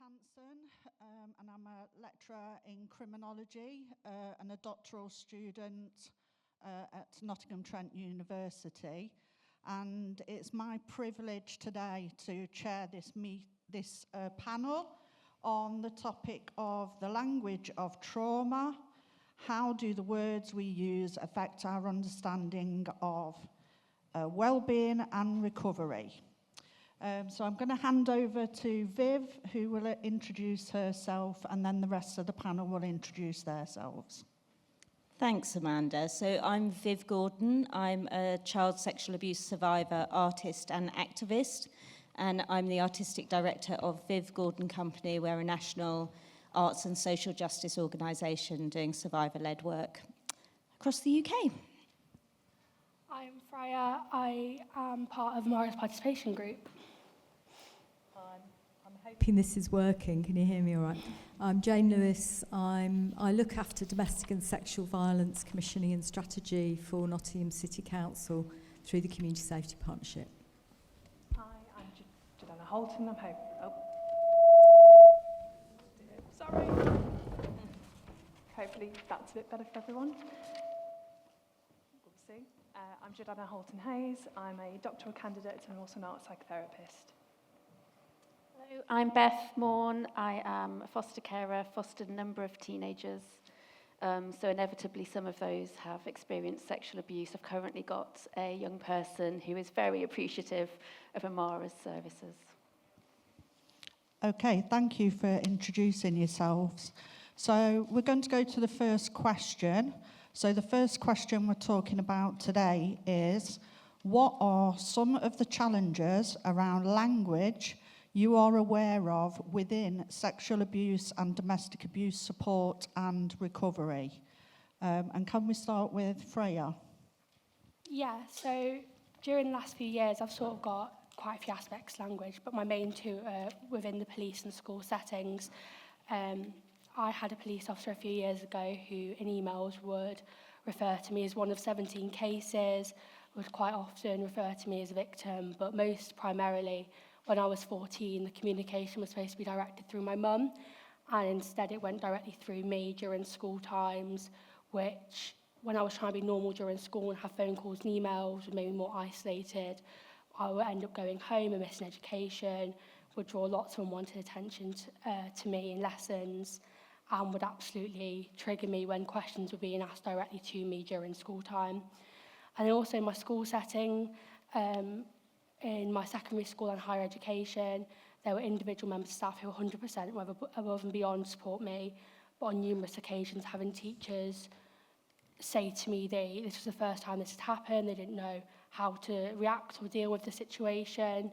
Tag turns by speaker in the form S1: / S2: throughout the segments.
S1: Hanson, and I'm a lecturer in criminology and a doctoral student at Nottingham Trent University. And it's my privilege today to chair this panel on the topic of the language of trauma. How do the words we use affect our understanding of wellbeing and recovery? So I'm going to hand over to Viv, who will introduce herself, and then the rest of the panel will introduce themselves.
S2: Thanks, Amanda. So I'm Viv Gordon. I'm a child sexual abuse survivor, artist and activist, and I'm the artistic director of Viv Gordon Company. We're a national arts and social justice organisation doing survivor-led work across the UK.
S3: I'm Freya. I am part of Imara's participation group.
S4: I'm hoping this is working. Can you hear me all right? I'm Jane Lewis. I look after domestic and sexual violence commissioning and strategy for Nottingham City Council through the Community Safety Partnership.
S5: Hi, I'm Jordana Holton. Sorry. Hopefully that's a bit better for everyone. We'll see. I'm Jordana Holton-Hayes. I'm a doctoral candidate and also an art psychotherapist.
S6: Hello, I'm Beth Morn. I am a foster carer, fostered a number of teenagers. So inevitably some of those have experienced sexual abuse. I've currently got a young person who is very appreciative of Imara's services.
S1: Okay, thank you for introducing yourselves. So we're going to go to the first question. So the first question we're talking about today is, what are some of the challenges around language you are aware of within sexual abuse and domestic abuse support and recovery? And can we start with Freya?
S3: Yeah, so during the last few years, I've sort of got quite a few aspects of language, but my main two are within the police and school settings. I had a police officer a few years ago who in emails would refer to me as one of 17 cases, would quite often refer to me as a victim, but most primarily when I was 14, the communication was supposed to be directed through my mum, and instead it went directly through me during school times, which when I was trying to be normal during school and have phone calls and emails, would make me more isolated. I would end up going home and missing education, would draw lots of unwanted attention to me in lessons, and would absolutely trigger me when questions were being asked directly to me during school time. And also in my school setting, in my secondary school and higher education, there were individual members of staff who 100% were above and beyond support me, but on numerous occasions having teachers say to me this was the first time this had happened, they didn't know how to react or deal with the situation,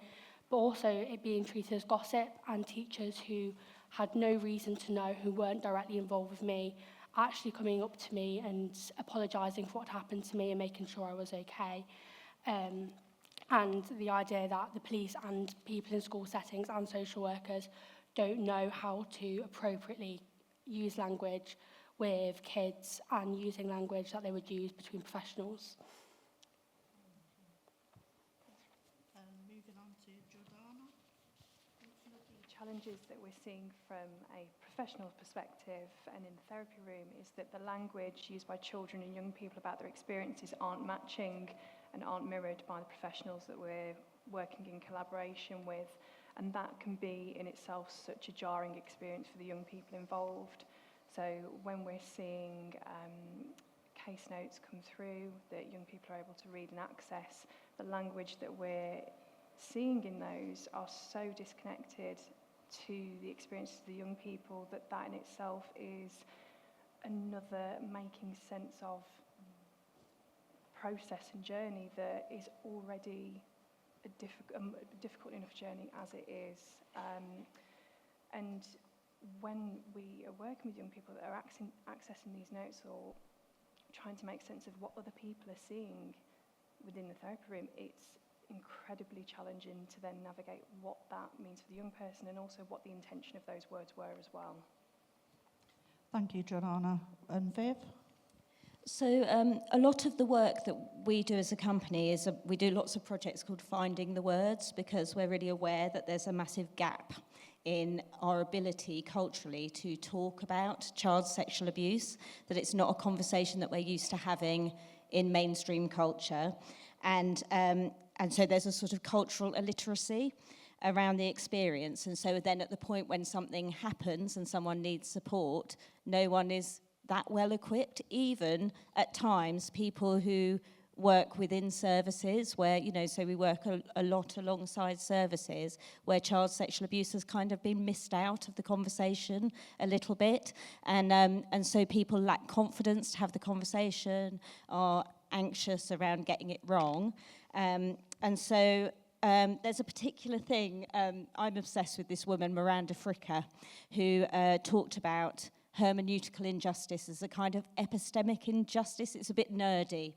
S3: but also it being treated as gossip, and teachers who had no reason to know, who weren't directly involved with me, actually coming up to me and apologising for what happened to me and making sure I was okay. And the idea that the police and people in school settings and social workers don't know how to appropriately use language with kids and using language that they would use between professionals.
S1: Moving on to Jordana.
S5: The challenges that we're seeing from a professional perspective and in the therapy room is that the language used by children and young people about their experiences aren't matching and aren't mirrored by the professionals that we're working in collaboration with. And that can be in itself such a jarring experience for the young people involved. So when we're seeing case notes come through that young people are able to read and access, the language that we're seeing in those are so disconnected to the experiences of the young people that in itself is another making sense of process and journey that is already a difficult enough journey as it is. And when we are working with young people that are accessing these notes or trying to make sense of what other people are seeing within the therapy room, it's incredibly challenging to then navigate what that means for the young person and also what the intention of those words were as well.
S1: Thank you, Jordana. And Viv?
S2: So a lot of the work that we do as a company is we do lots of projects called Finding the Words, because we're really aware that there's a massive gap in our ability culturally to talk about child sexual abuse, that it's not a conversation that we're used to having in mainstream culture. And so there's a sort of cultural illiteracy around the experience. And so then at the point when something happens and someone needs support, no one is that well equipped. Even at times people who work within services where, you know, so we work a lot alongside services where child sexual abuse has kind of been missed out of the conversation a little bit, and so people lack confidence to have the conversation, are anxious around getting it wrong, and so there's a particular thing, I'm obsessed with this woman, Miranda Fricker, who talked about hermeneutical injustice as a kind of epistemic injustice. It's a bit nerdy,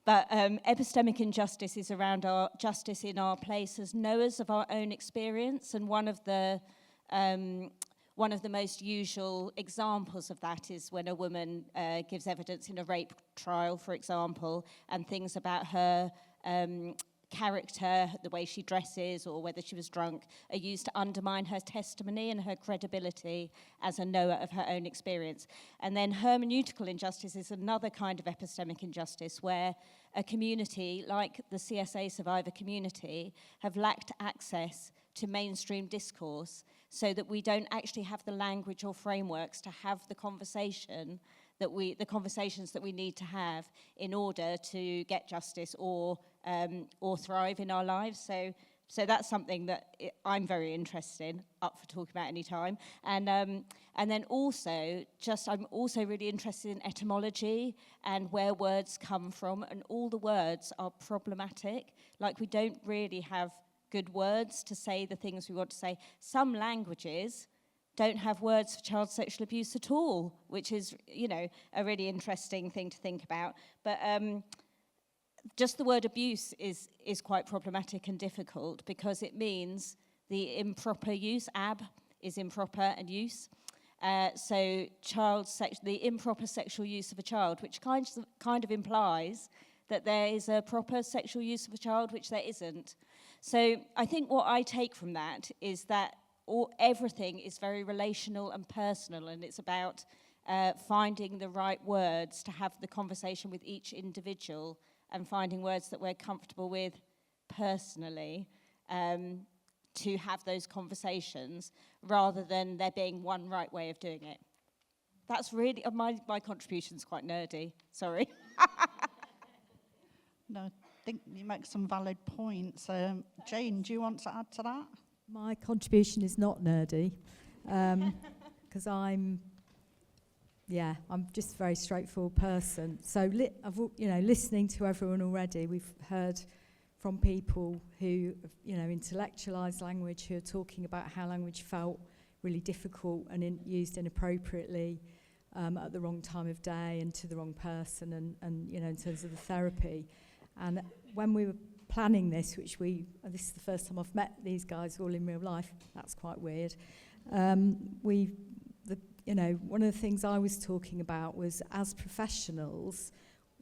S2: but epistemic injustice is around our justice in our place as knowers of our own experience, and one of the most usual examples of that is when a woman gives evidence in a rape trial, for example, and things about her character, the way she dresses, or whether she was drunk, are used to undermine her testimony and her credibility as a knower of her own experience. And then hermeneutical injustice is another kind of epistemic injustice where a community like the CSA survivor community have lacked access to mainstream discourse, so that we don't actually have the language or frameworks to have the conversations that we need to have in order to get justice or thrive in our lives. So that's something that I'm very interested in, up for talking about any time. And then also, I'm also really interested in etymology and where words come from, and all the words are problematic. Like, we don't really have good words to say the things we want to say. Some languages don't have words for child sexual abuse at all, which is, you know, a really interesting thing to think about. But just the word abuse is quite problematic and difficult, because it means the improper use. Ab is improper and use. So the improper sexual use of a child, which kind of implies that there is a proper sexual use of a child, which there isn't. So I think what I take from that is that everything is very relational and personal, and it's about finding the right words to have the conversation with each individual, and finding words that we're comfortable with personally to have those conversations, rather than there being one right way of doing it. That's really, my contribution's quite nerdy, sorry.
S1: No, I think you make some valid points. Jane, do you want to add to that?
S4: My contribution is not nerdy, because I'm just a very straightforward person. So, listening to everyone already, we've heard from people who, intellectualise language, who are talking about how language felt really difficult and used inappropriately at the wrong time of day and to the wrong person, and in terms of the therapy. And when we were planning this, this is the first time I've met these guys all in real life. That's quite weird. One of the things I was talking about was, as professionals,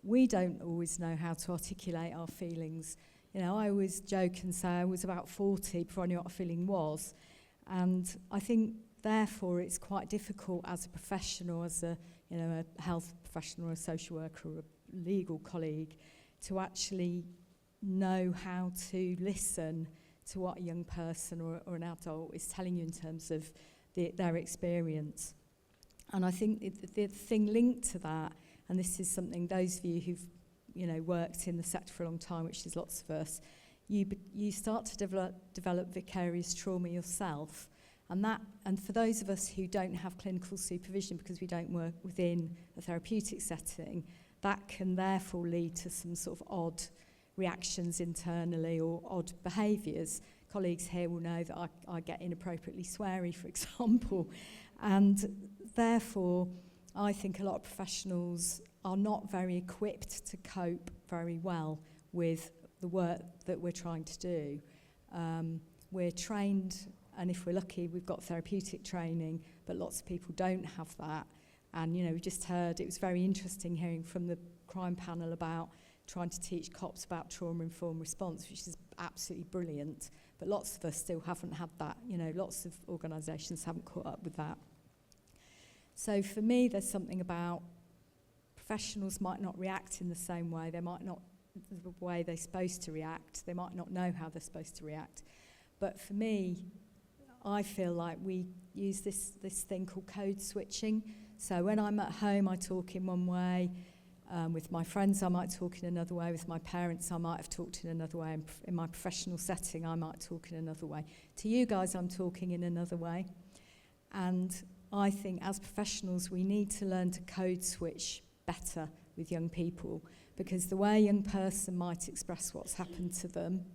S4: we don't always know how to articulate our feelings. I always joke and say I was about 40 before I knew what a feeling was. And I think, therefore, it's quite difficult as a professional, as a health professional or a social worker or a legal colleague, to actually know how to listen to what a young person or an adult is telling you in terms of their experience. And I think the thing linked to that, and this is something those of you who've worked in the sector for a long time, which is lots of us, you start to develop vicarious trauma yourself, and for those of us who don't have clinical supervision because we don't work within a therapeutic setting, that can therefore lead to some sort of odd reactions internally or odd behaviours. Colleagues here will know that I get inappropriately sweary, for example, and therefore I think a lot of professionals are not very equipped to cope very well with the work that we're trying to do. We're trained, and if we're lucky, we've got therapeutic training, but lots of people don't have that. And, you know, we just heard, it was very interesting hearing from the crime panel about trying to teach cops about trauma-informed response, which is absolutely brilliant. But lots of us still haven't had that. You know, lots of organisations haven't caught up with that. So for me, there's something about professionals might not react in the same way. They might not, the way they're supposed to react. They might not know how they're supposed to react. But for me, I feel like we use this thing called code switching. So when I'm at home, I talk in one way. With my friends, I might talk in another way. With my parents, I might have talked in another way. And in my professional setting, I might talk in another way. To you guys, I'm talking in another way. And I think as professionals, we need to learn to code switch better with young people, because the way a young person might express what's happened to them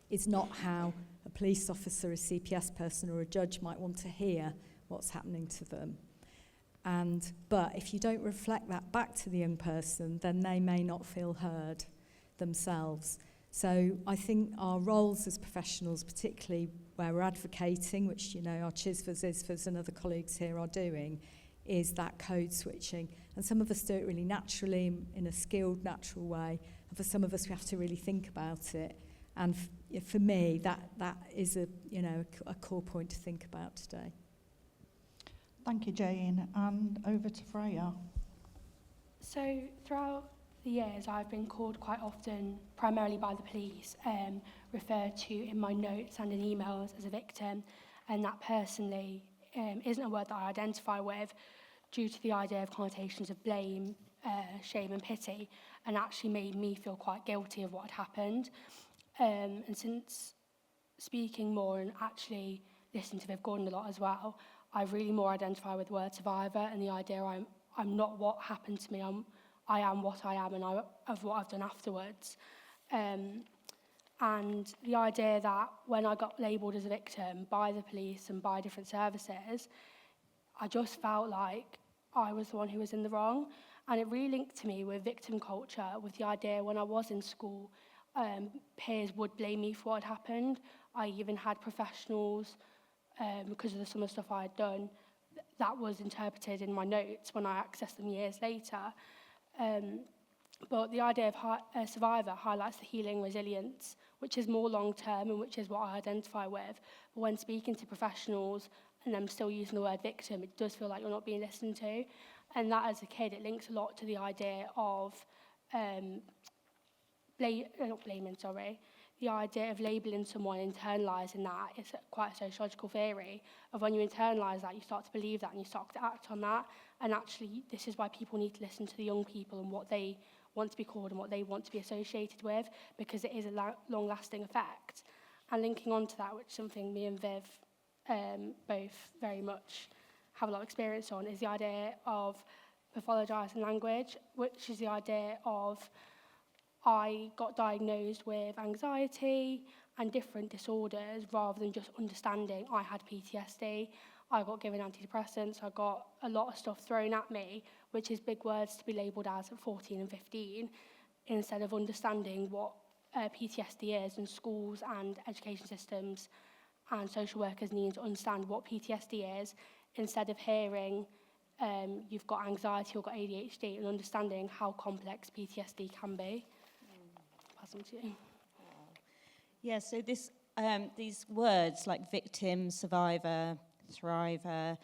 S4: is not how a police officer, a CPS person, or a judge might want to hear what's happening to them. But if you don't reflect that back to the young person, then they may not feel heard themselves. So I think our roles as professionals, particularly where we're advocating, which, you know, our CHISFAs, ISFAs and other colleagues here are doing, is that code switching. And some of us do it really naturally, in a skilled, natural way. And for some of us, we have to really think about it. And for me, that is a core point to think about today.
S1: Thank you, Jane. And over to Freya.
S3: So throughout the years, I've been called quite often, primarily by the police, referred to in my notes and in emails as a victim, and that personally isn't a word that I identify with, due to the idea of connotations of blame, shame and pity, and actually made me feel quite guilty of what had happened. And since speaking more and actually listening to Viv Gordon a lot as well, I really more identify with the word survivor and the idea I'm not what happened to me, I am what I am and of what I've done afterwards. And the idea that when I got labelled as a victim by the police and by different services, I just felt like I was the one who was in the wrong. And it really linked to me with victim culture, with the idea when I was in school, peers would blame me for what had happened. I even had professionals, because of some of the stuff I had done, that was interpreted in my notes when I accessed them years later. But the idea of a survivor highlights the healing resilience, which is more long-term and which is what I identify with. But when speaking to professionals and them still using the word victim, it does feel like you're not being listened to. And that, as a kid, it links a lot to the idea of the idea of labelling someone, internalising that. It's quite a sociological theory of when you internalise that, you start to believe that and you start to act on that. And actually, this is why people need to listen to the young people and what they want to be called and what they want to be associated with, because it is a long-lasting effect. And linking on to that, which is something me and Viv both very much have a lot of experience on, is the idea of pathologising language, which is the idea of I got diagnosed with anxiety and different disorders rather than just understanding I had PTSD. I got given antidepressants, I got a lot of stuff thrown at me, which is big words to be labelled as at 14 and 15, instead of understanding what PTSD is, and schools and education systems and social workers need to understand what PTSD is, instead of hearing you've got anxiety or got ADHD, and understanding how complex PTSD can be. Pass on to you.
S2: Yeah, so these words like victim, survivor, thriver.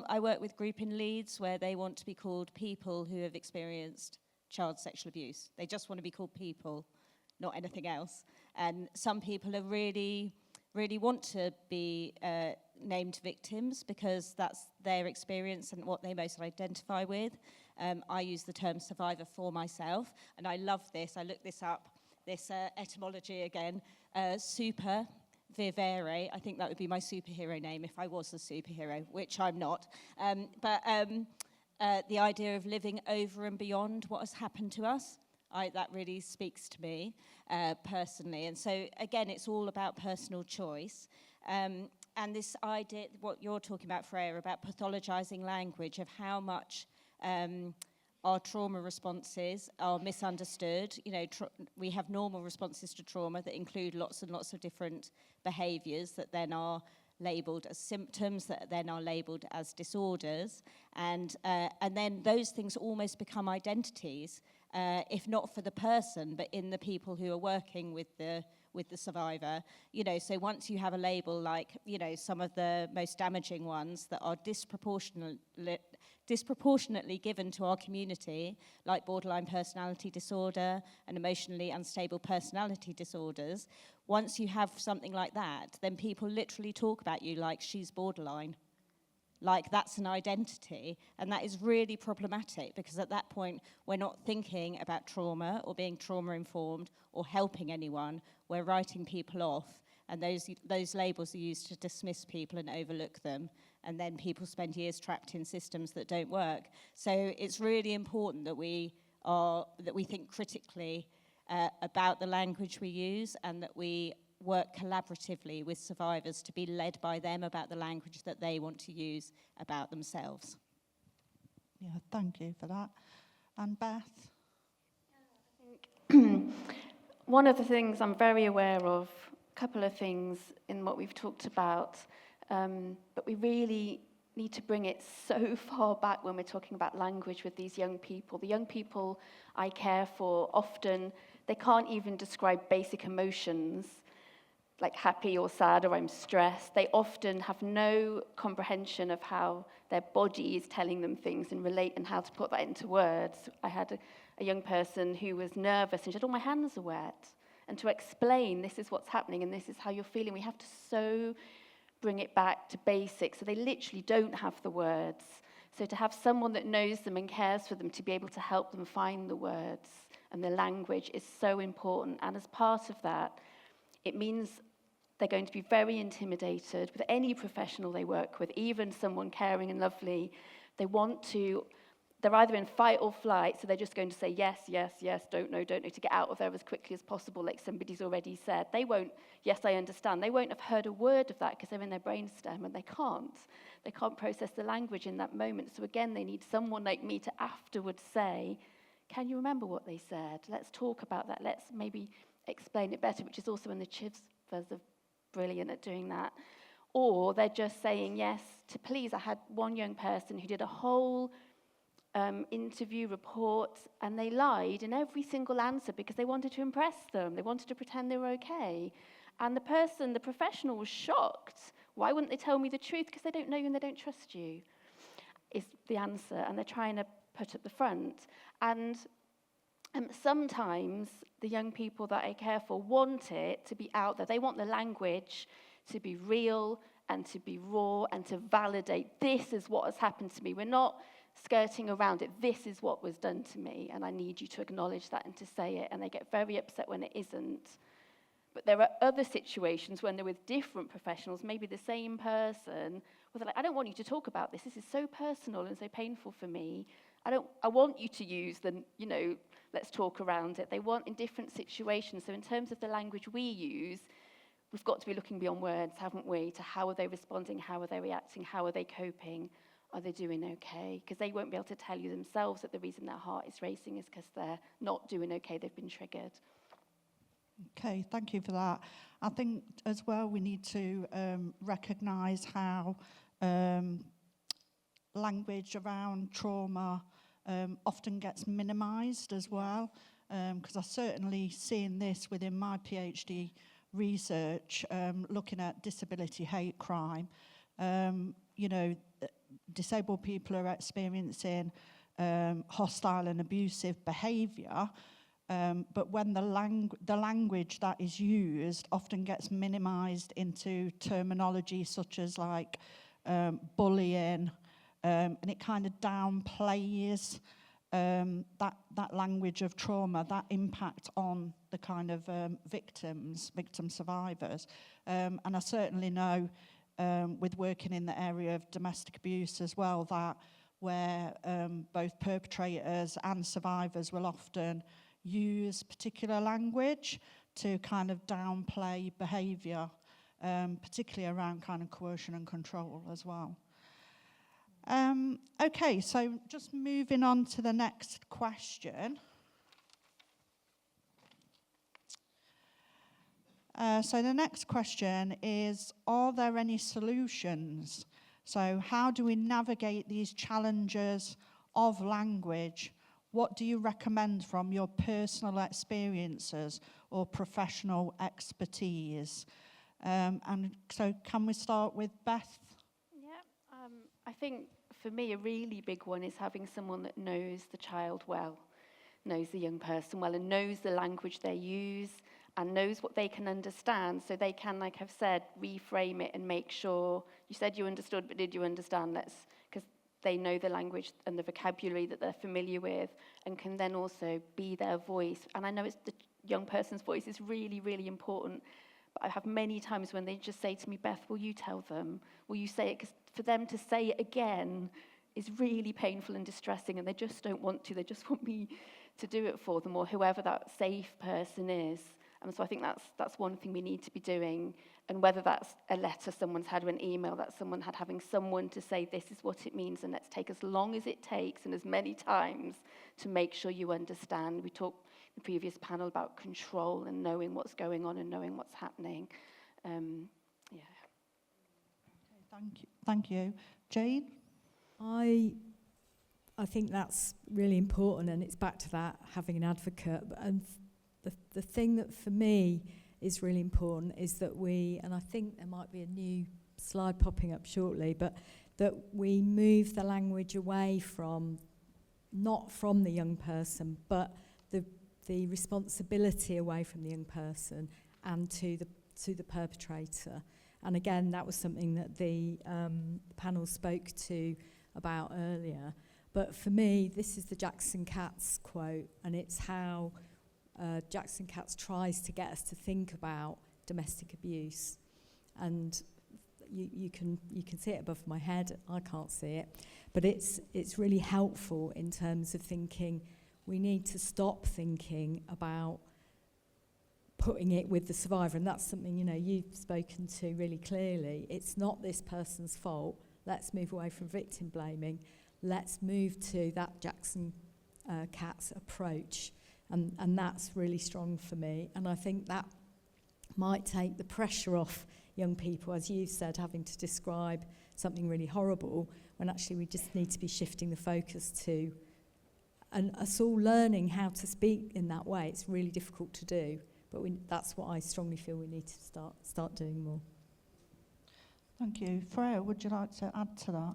S2: I work with group in Leeds where they want to be called people who have experienced child sexual abuse. They just want to be called people, not anything else. And some people are really want to be named victims because that's their experience and what they most identify with. I use the term survivor for myself, and I love this. I looked this up, this etymology again. Super vivere, I think that would be my superhero name if I was a superhero, which I'm not. But the idea of living over and beyond what has happened to us, that really speaks to me personally. And so, again, it's all about personal choice. And this idea, what you're talking about, Freya, about pathologising language, of how much our trauma responses are misunderstood. You know, we have normal responses to trauma that include lots and lots of different behaviours that then are labelled as symptoms that then are labelled as disorders, and then those things almost become identities, if not for the person, but in the people who are working with the survivor. You know, so once you have a label like, you know, some of the most damaging ones that are disproportionately given to our community, like borderline personality disorder and emotionally unstable personality disorders, once you have something like that, then people literally talk about you like she's borderline. Like that's an identity, and that is really problematic, because at that point we're not thinking about trauma or being trauma informed or helping anyone. We're writing people off, and those labels are used to dismiss people and overlook them, and then people spend years trapped in systems that don't work. So it's really important that we think critically about the language we use, and that we work collaboratively with survivors to be led by them about the language that they want to use about themselves.
S1: Yeah, thank you for that. And Beth?
S6: I think one of the things I'm very aware of, a couple of things in what we've talked about, but we really need to bring it so far back when we're talking about language with these young people. The young people I care for, often they can't even describe basic emotions like happy or sad or I'm stressed. They often have no comprehension of how their body is telling them things and how to put that into words. I had a young person who was nervous and she said, "Oh, my hands are wet." And to explain, this is what's happening and this is how you're feeling, we have to so bring it back to basics. So they literally don't have the words. So to have someone that knows them and cares for them to be able to help them find the words and the language is so important. And as part of that, it means they're going to be very intimidated with any professional they work with, even someone caring and lovely. They're either in fight or flight, so they're just going to say yes, yes, yes, don't know, to get out of there as quickly as possible, like somebody's already said. They won't, yes, I understand. They won't have heard a word of that because they're in their brainstem and they can't process the language in that moment. So again, they need someone like me to afterwards say, can you remember what they said? Let's talk about that. Let's maybe explain it better, which is also when the chivs are brilliant at doing that. Or they're just saying yes to please. I had one young person who did a whole interview report, and they lied in every single answer because they wanted to impress them. They wanted to pretend they were okay. And the professional was shocked. Why wouldn't they tell me the truth? Because they don't know you and they don't trust you, is the answer. And they're trying to put at the front. And sometimes the young people that I care for want it to be out there. They want the language to be real and to be raw and to validate, this is what has happened to me. We're not skirting around it. This is what was done to me, and I need you to acknowledge that and to say it. And they get very upset when it isn't. But there are other situations when they're with different professionals, maybe the same person, where they're like, I don't want you to talk about this. This is so personal and so painful for me. I want you to use the, let's talk around it. They want in different situations. So in terms of the language we use, we've got to be looking beyond words, haven't we, to how are they responding, how are they reacting, how are they coping, are they doing okay? Because they won't be able to tell you themselves that the reason their heart is racing is because they're not doing okay, they've been triggered.
S1: Okay, thank you for that. I think as well we need to recognise how language around trauma often gets minimised as well, because I've certainly seen this within my PhD research, looking at disability hate crime. Disabled people are experiencing hostile and abusive behaviour, but when the language that is used often gets minimised into terminology such as like bullying, and it kind of downplays that language of trauma, that impact on the kind of victim survivors. And I certainly know with working in the area of domestic abuse as well, that where both perpetrators and survivors will often use particular language to kind of downplay behaviour, particularly around kind of coercion and control as well. Okay, so just moving on to the next question. So the next question is, are there any solutions? So how do we navigate these challenges of language? What do you recommend from your personal experiences or professional expertise? And so can we start with Beth?
S6: Yeah, I think for me a really big one is having someone that knows the child well, knows the young person well, and knows the language they use and knows what they can understand, so they can, like I've said, reframe it and make sure, you said you understood, but did you understand? Because they know the language and the vocabulary that they're familiar with and can then also be their voice. And I know it's the young person's voice is really, really important, but I have many times when they just say to me, Beth, will you tell them? Will you say it? Because for them to say it again is really painful and distressing, and they just don't want to. They just want me to do it for them, or whoever that safe person is. And so I think that's one thing we need to be doing. And whether that's a letter someone's had or an email that someone had, having someone to say, this is what it means, and let's take as long as it takes and as many times to make sure you understand. We talked in the previous panel about control and knowing what's going on and knowing what's happening. Yeah.
S1: Thank you. Jane?
S4: I think that's really important, and it's back to that, having an advocate. And the thing that for me is really important is that we, and I think there might be a new slide popping up shortly, but that we move the language away from, not from the young person, but the responsibility away from the young person and to the perpetrator. And again, that was something that the panel spoke to about earlier. But for me, this is the Jackson Katz quote, and it's how Jackson Katz tries to get us to think about domestic abuse. And you can see it above my head. I can't see it, but it's really helpful in terms of thinking. We need to stop thinking about putting it with the survivor, and that's something you've spoken to really clearly. It's not this person's fault. Let's move away from victim blaming. Let's move to that Jackson Katz approach. And that's really strong for me. And I think that might take the pressure off young people, as you've said, having to describe something really horrible, when actually we just need to be shifting the focus to, and us all learning how to speak in that way. It's really difficult to do, but that's what I strongly feel we need to start doing more.
S1: Thank you. Freya, would you like to add to that?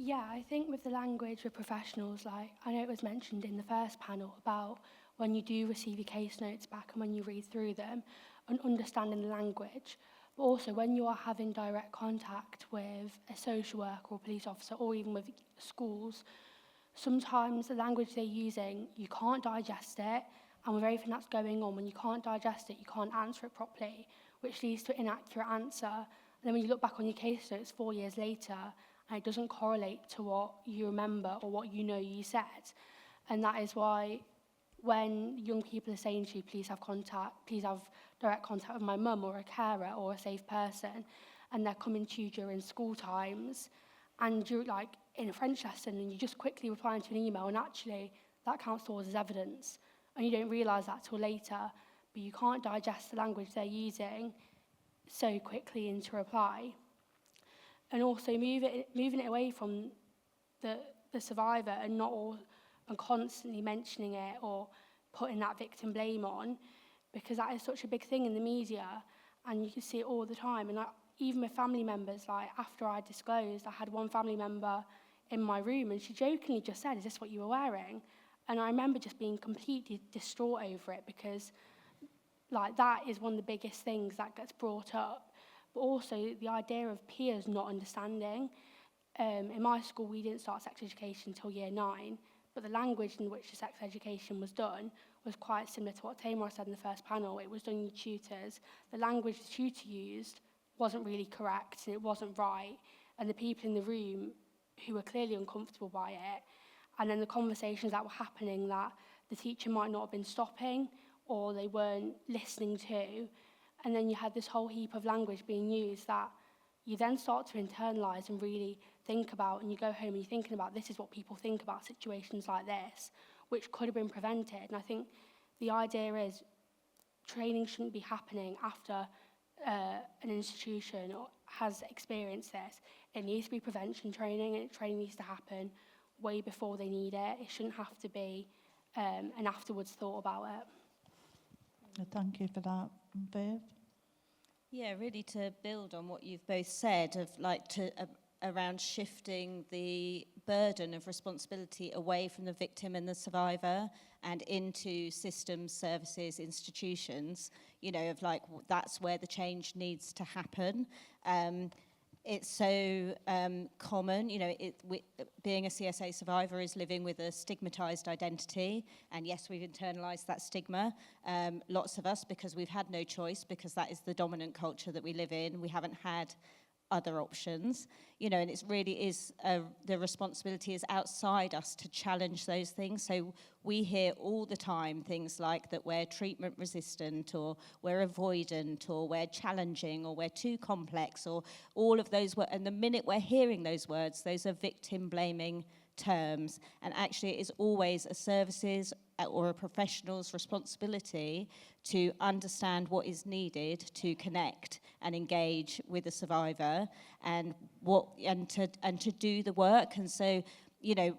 S3: Yeah, I think with the language with professionals, like I know it was mentioned in the first panel about when you do receive your case notes back and when you read through them and understanding the language, but also when you are having direct contact with a social worker or police officer or even with schools, sometimes the language they're using, you can't digest it, and with everything that's going on, when you can't digest it, you can't answer it properly, which leads to an inaccurate answer. And then when you look back on your case notes 4 years later, and it doesn't correlate to what you remember or what you know you said. And that is why when young people are saying to you, please have direct contact with my mum or a carer or a safe person, and they're coming to you during school times, and you're like in a French lesson and you're just quickly replying to an email, and actually that counts towards as evidence. And you don't realise that till later, but you can't digest the language they're using so quickly into reply. And also moving it away from the survivor and constantly mentioning it or putting that victim blame on, because that is such a big thing in the media, and you can see it all the time. And even with family members, like after I disclosed, I had one family member in my room, and she jokingly just said, "Is this what you were wearing?" And I remember just being completely distraught over it, because like that is one of the biggest things that gets brought up. But also the idea of peers not understanding. In my school, we didn't start sex education until year 9, but the language in which the sex education was done was quite similar to what Tamara said in the first panel. It was done in tutors. The language the tutor used wasn't really correct, and it wasn't right. And the people in the room who were clearly uncomfortable by it, and then the conversations that were happening that the teacher might not have been stopping or they weren't listening to. And then you had this whole heap of language being used that you then start to internalise and really think about, and you go home and you're thinking about, this is what people think about situations like this, which could have been prevented. And I think the idea is training shouldn't be happening after an institution has experienced this. It needs to be prevention training, and training needs to happen way before they need it. It shouldn't have to be an afterwards thought about it.
S1: Thank you for that, Viv.
S2: Yeah, really to build on what you've both said of around shifting the burden of responsibility away from the victim and the survivor and into systems, services, institutions, that's where the change needs to happen. It's so common, being a CSA survivor is living with a stigmatized identity, and yes, we've internalized that stigma, lots of us, because we've had no choice, because that is the dominant culture that we live in. We haven't had other options, and it really is, the responsibility is outside us to challenge those things. So we hear all the time things like that we're treatment resistant, or we're avoidant, or we're challenging, or we're too complex, or all of those words. And the minute we're hearing those words, those are victim blaming terms. And actually it is always a services or a professional's responsibility to understand what is needed to connect and engage with the survivor and to do the work. And so,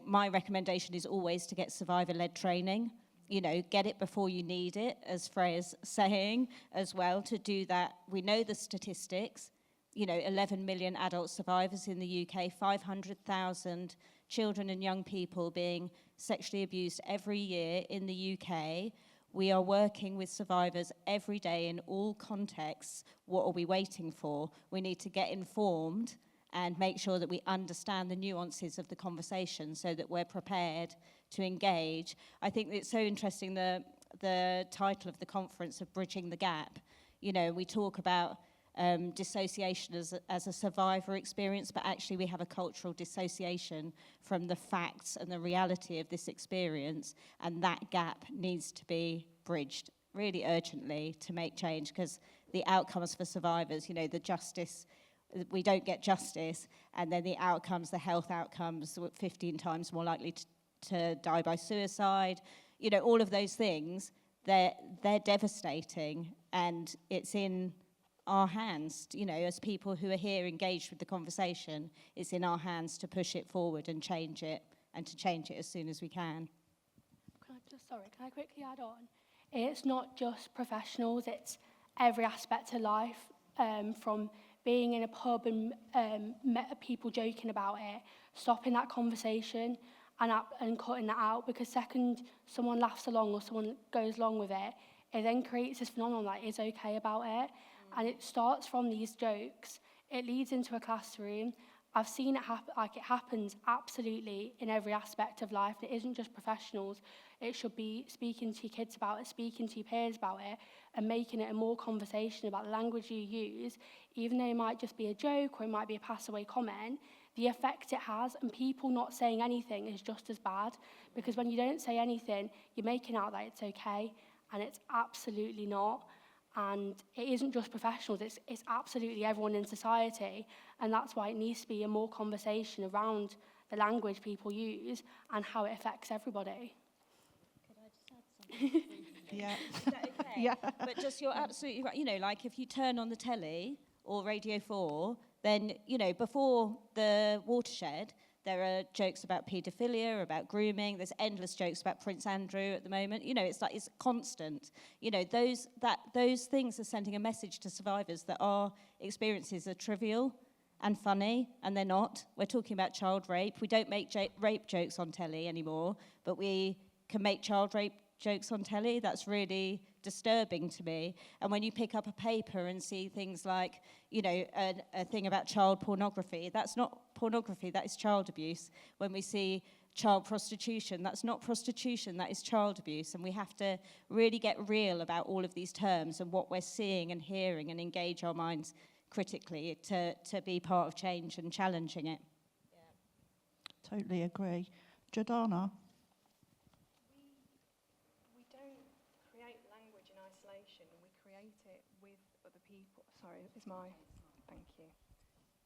S2: my recommendation is always to get survivor-led training. Get it before you need it, as Freya's saying as well. To do that, we know the statistics. 11 million adult survivors in the UK, 500,000 children and young people being sexually abused every year in the UK. We are working with survivors every day in all contexts. What are we waiting for? We need to get informed and make sure that we understand the nuances of the conversation so that we're prepared to engage. I think it's so interesting, the title of the conference of Bridging the Gap. We talk about dissociation as a survivor experience, but actually we have a cultural dissociation from the facts and the reality of this experience, and that gap needs to be bridged really urgently to make change, because the outcomes for survivors, the justice, we don't get justice, and then the outcomes, the health outcomes, 15 times more likely to die by suicide, all of those things, they're devastating, and it's in our hands, as people who are here engaged with the conversation, it's in our hands to push it forward and change it, and to change it as soon as we can.
S3: Can I quickly add on? It's not just professionals, it's every aspect of life, from being in a pub and people joking about it, stopping that conversation and cutting that out, because second someone laughs along or someone goes along with it, it then creates this phenomenon that is okay about it. And it starts from these jokes. It leads into a classroom. I've seen it happen, it happens absolutely in every aspect of life. It isn't just professionals. It should be speaking to your kids about it, speaking to your peers about it, and making it a more conversation about the language you use, even though it might just be a joke or it might be a pass-away comment. The effect it has, and people not saying anything, is just as bad, because when you don't say anything, you're making out that it's okay, and it's absolutely not. And it isn't just professionals, it's absolutely everyone in society, and that's why it needs to be a more conversation around the language people use and how it affects everybody.
S2: Could I just add something?
S1: Yeah.
S2: Is that okay?
S1: Yeah.
S2: But just, you're absolutely right. Like if you turn on the telly or Radio 4, then, before the watershed, there are jokes about paedophilia, about grooming. There's endless jokes about Prince Andrew at the moment. It's constant. Those things are sending a message to survivors that our experiences are trivial and funny, and they're not. We're talking about child rape. We don't make rape jokes on telly anymore, but we can make child rape jokes on telly. That's really disturbing to me. And when you pick up a paper and see things like, a thing about child pornography, that's not pornography, that is child abuse. When we see child prostitution, that's not prostitution, that is child abuse. And we have to really get real about all of these terms and what we're seeing and hearing, and engage our minds critically to be part of change and challenging it.
S1: Yeah. Totally agree. Jordana?
S5: We don't create language in isolation, we create it with other people. Sorry, thank you.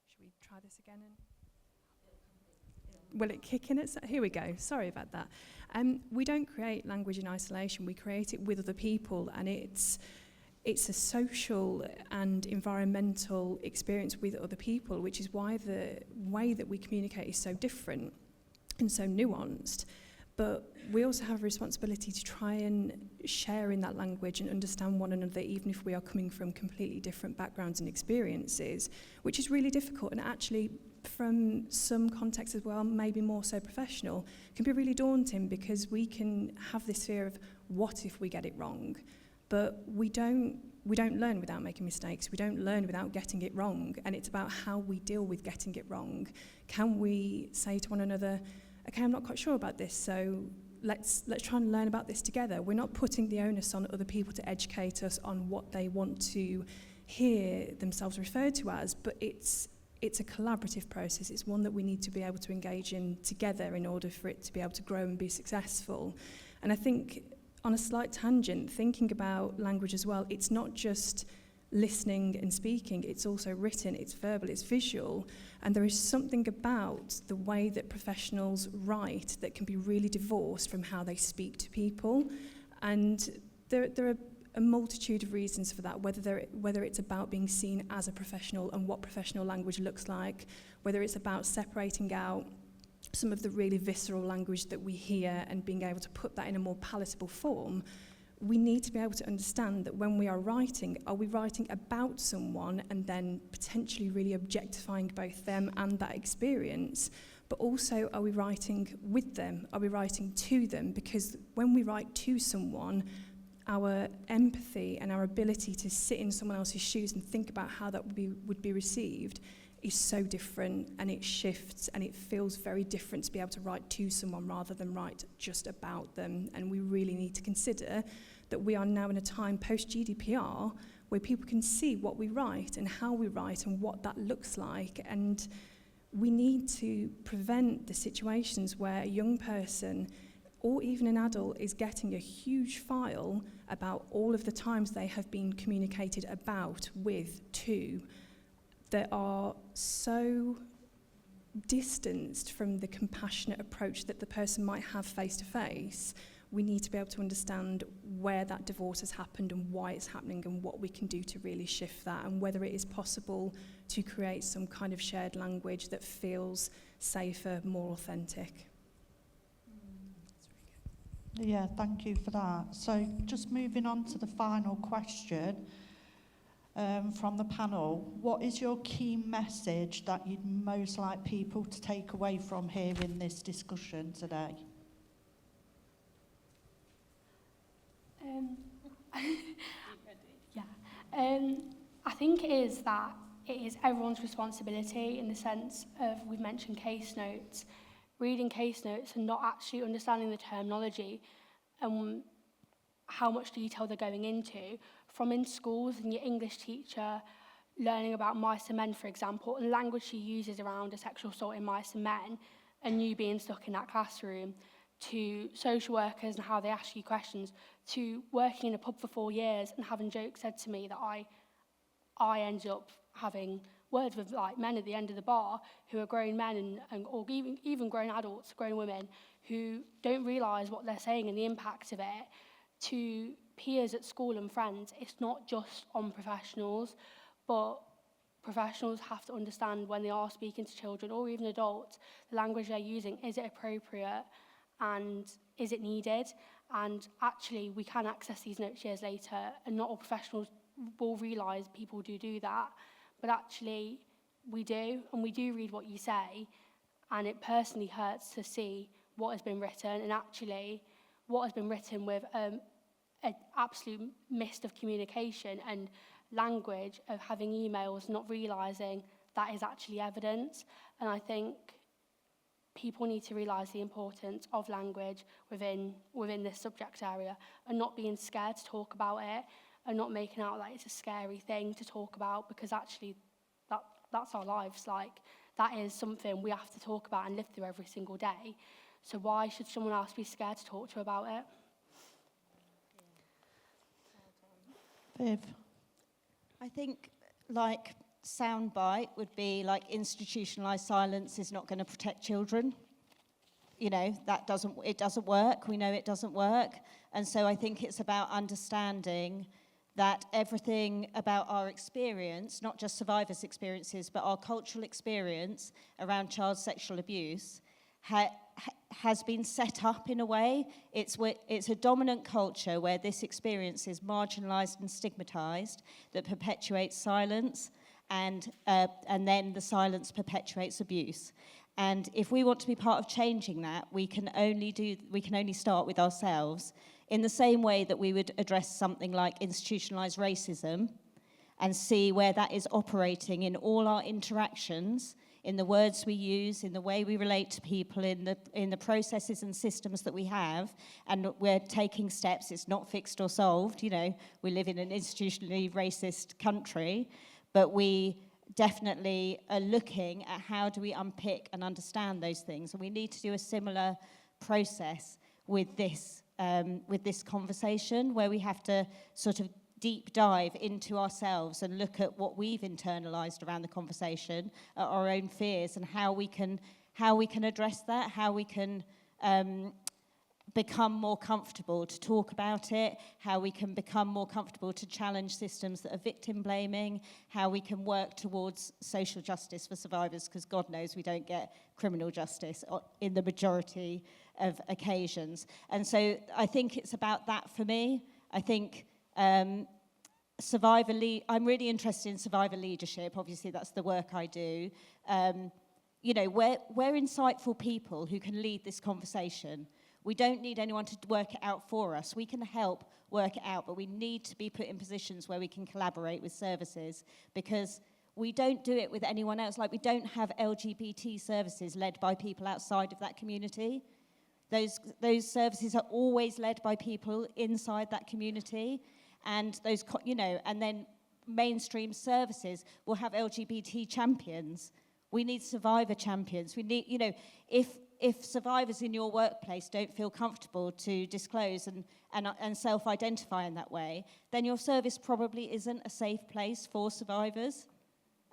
S5: Should we try this again? Will it kick in? Here we go. Sorry about that. We don't create language in isolation. We create it with other people, and it's
S7: it's a social and environmental experience with other people, which is why the way that we communicate is so different and so nuanced. But we also have a responsibility to try and share in that language and understand one another, even if we are coming from completely different backgrounds and experiences, which is really difficult, and actually from some contexts as well, maybe more so professional, can be really daunting, because we can have this fear of what if we get it wrong. But we don't learn without making mistakes. We don't learn without getting it wrong. And it's about how we deal with getting it wrong. Can we say to one another, okay, I'm not quite sure about this, so let's try and learn about this together. We're not putting the onus on other people to educate us on what they want to hear themselves referred to as, but it's a collaborative process. It's one that we need to be able to engage in together in order for it to be able to grow and be successful. And I think, on a slight tangent, thinking about language as well, it's not just listening and speaking, it's also written, it's verbal, it's visual, and there is something about the way that professionals write that can be really divorced from how they speak to people. And there are a multitude of reasons for that, whether it's about being seen as a professional and what professional language looks like, whether it's about separating out some of the really visceral language that we hear and being able to put that in a more palatable form. We need to be able to understand that when we are writing, are we writing about someone and then potentially really objectifying both them and that experience? But also, are we writing with them? Are we writing to them? Because when we write to someone, our empathy and our ability to sit in someone else's shoes and think about how that would be received is so different, and it shifts, and it feels very different to be able to write to someone rather than write just about them. And we really need to consider that we are now in a time post-GDPR where people can see what we write and how we write and what that looks like. And we need to prevent the situations where a young person or even an adult is getting a huge file about all of the times they have been communicated about, with, to, that are so distanced from the compassionate approach that the person might have face to face. We need to be able to understand where that divorce has happened and why it's happening and what we can do to really shift that, and whether it is possible to create some kind of shared language that feels safer, more authentic.
S1: Yeah, thank you for that. So just moving on to the final question from the panel. What is your key message that you'd most like people to take away from here in this discussion today?
S3: I think it is that it is everyone's responsibility, in the sense of, we've mentioned case notes, reading case notes and not actually understanding the terminology and how much detail they're going into. From in schools and your English teacher learning about mice and men, for example, and language she uses around a sexual assault in mice and men, and you being stuck in that classroom, to social workers and how they ask you questions, to working in a pub for 4 years and having jokes said to me that I ended up having words with like men at the end of the bar who are grown men and or even grown adults, grown women, who don't realise what they're saying and the impact of it, to peers at school and friends. It's not just on professionals, but professionals have to understand when they are speaking to children or even adults, the language they're using, is it appropriate and is it needed? And actually, we can access these notes years later, and not all professionals will realise people do that. But actually, we do, and we do read what you say, and it personally hurts to see what has been written, and actually what has been written with an absolute mist of communication and language of having emails, not realising that is actually evidence. And I think people need to realise the importance of language within this subject area, and not being scared to talk about it, and not making out like it's a scary thing to talk about, because actually that's our lives. Like, that is something we have to talk about and live through every single day. So why should someone else be scared to talk to about it?
S1: Viv?
S2: I think, like, soundbite would be like, institutionalised silence is not going to protect children. You know, it doesn't work. We know it doesn't work. And so I think it's about understanding that everything about our experience, not just survivors' experiences, but our cultural experience around child sexual abuse has been set up in a way. It's a dominant culture where this experience is marginalised and stigmatised that perpetuates silence, and then the silence perpetuates abuse. And if we want to be part of changing that, we can only start with ourselves, in the same way that we would address something like institutionalised racism and see where that is operating in all our interactions, in the words we use, in the way we relate to people, in the processes and systems that we have, and we're taking steps. It's not fixed or solved. You know, we live in an institutionally racist country, but we definitely are looking at how do we unpick and understand those things. And we need to do a similar process with this conversation, where we have to sort of deep dive into ourselves and look at what we've internalized around the conversation, at our own fears, and how we can address that, how we can become more comfortable to talk about it, how we can become more comfortable to challenge systems that are victim blaming, how we can work towards social justice for survivors, because God knows we don't get criminal justice in the majority of occasions. And so I think it's about that for me. I think I'm really interested in survivor leadership. Obviously, that's the work I do. We're insightful people who can lead this conversation. We don't need anyone to work it out for us. We can help work it out, but we need to be put in positions where we can collaborate with services, because we don't do it with anyone else. Like, we don't have LGBT services led by people outside of that community. Those services are always led by people inside that community, and and then mainstream services will have LGBT champions. We need survivor champions. We need, if survivors in your workplace don't feel comfortable to disclose and self-identify in that way, then your service probably isn't a safe place for survivors.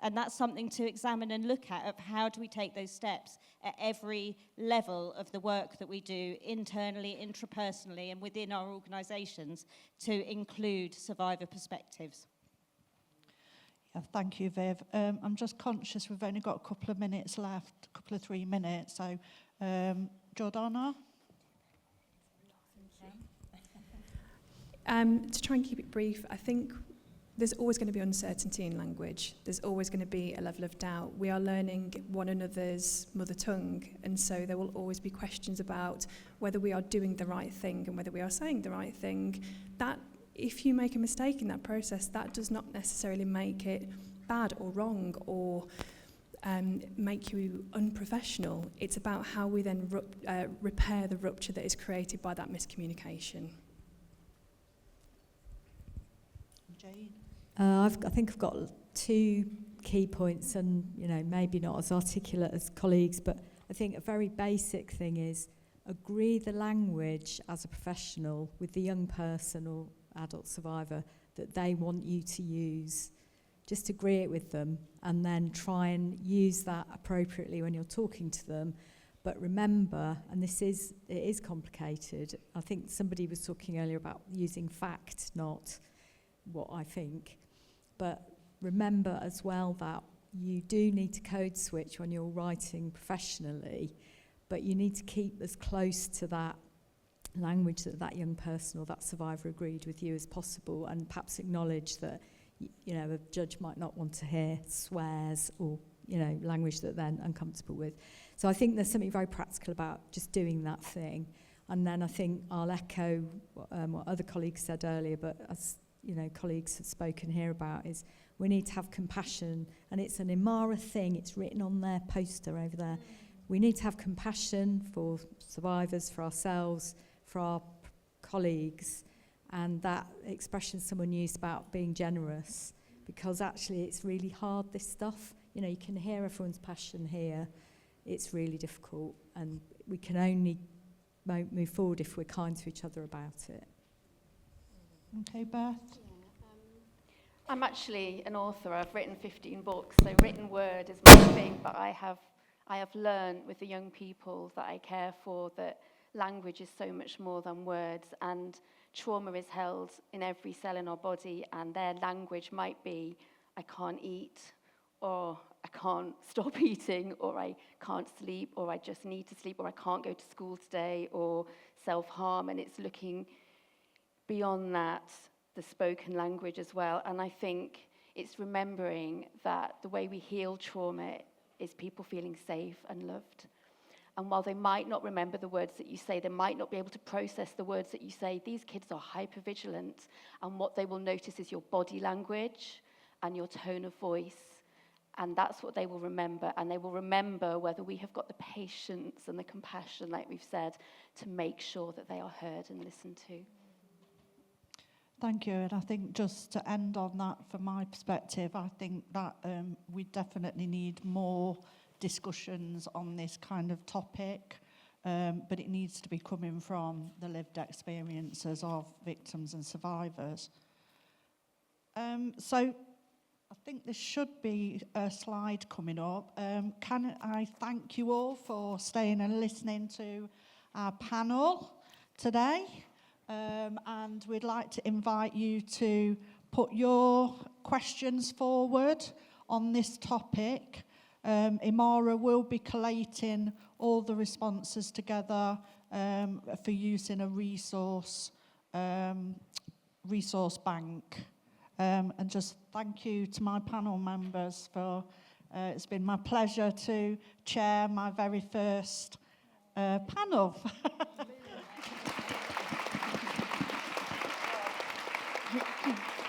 S2: And that's something to examine and look at, of how do we take those steps at every level of the work that we do, internally, intrapersonally, and within our organisations, to include survivor perspectives.
S1: Yeah, thank you, Viv. I'm just conscious we've only got a couple of minutes left, a couple of 3 minutes. So, Jordana?
S7: To try and keep it brief, I think there's always going to be uncertainty in language. There's always going to be a level of doubt. We are learning one another's mother tongue, and so there will always be questions about whether we are doing the right thing and whether we are saying the right thing. That, if you make a mistake in that process, that does not necessarily make it bad or wrong or make you unprofessional. It's about how we then repair the rupture that is created by that miscommunication.
S1: Jane?
S4: I think I've got 2 key points, and maybe not as articulate as colleagues, but I think a very basic thing is agree the language as a professional with the young person or adult survivor that they want you to use. Just agree it with them, and then try and use that appropriately when you're talking to them. But remember, and it is complicated. I think somebody was talking earlier about using fact, not what I think. But remember as well that you do need to code switch when you're writing professionally, but you need to keep as close to that language that young person or that survivor agreed with you as possible, and perhaps acknowledge that a judge might not want to hear swears or language that they're uncomfortable with. So I think there's something very practical about just doing that thing. And then I think I'll echo what other colleagues said earlier, but as colleagues have spoken here about, is we need to have compassion, and it's an Imara thing. It's written on their poster over there. We need to have compassion for survivors, for ourselves, for our colleagues, and that expression someone used about being generous, because actually it's really hard, this stuff. You can hear everyone's passion here. It's really difficult, and we can only move forward if we're kind to each other about it.
S1: Okay, Beth?
S6: I'm actually an author. I've written 15 books, so written word is my thing, but I have learned with the young people that I care for that language is so much more than words, and trauma is held in every cell in our body, and their language might be, I can't eat, or I can't stop eating, or I can't sleep, or I just need to sleep, or I can't go to school today, or self-harm, and it's looking beyond that, the spoken language as well. And I think it's remembering that the way we heal trauma is people feeling safe and loved. And while they might not remember the words that you say, they might not be able to process the words that you say, these kids are hypervigilant, and what they will notice is your body language and your tone of voice, and that's what they will remember. And they will remember whether we have got the patience and the compassion, like we've said, to make sure that they are heard and listened to.
S1: Thank you. And I think just to end on that, from my perspective, I think that we definitely need more discussions on this kind of topic, but it needs to be coming from the lived experiences of victims and survivors. So I think there should be a slide coming up. Can I thank you all for staying and listening to our panel today? And we'd like to invite you to put your questions forward on this topic. Imara will be collating all the responses together for use in a resource bank. And just thank you to my panel members for, it's been my pleasure to chair my very first panel. Thank you.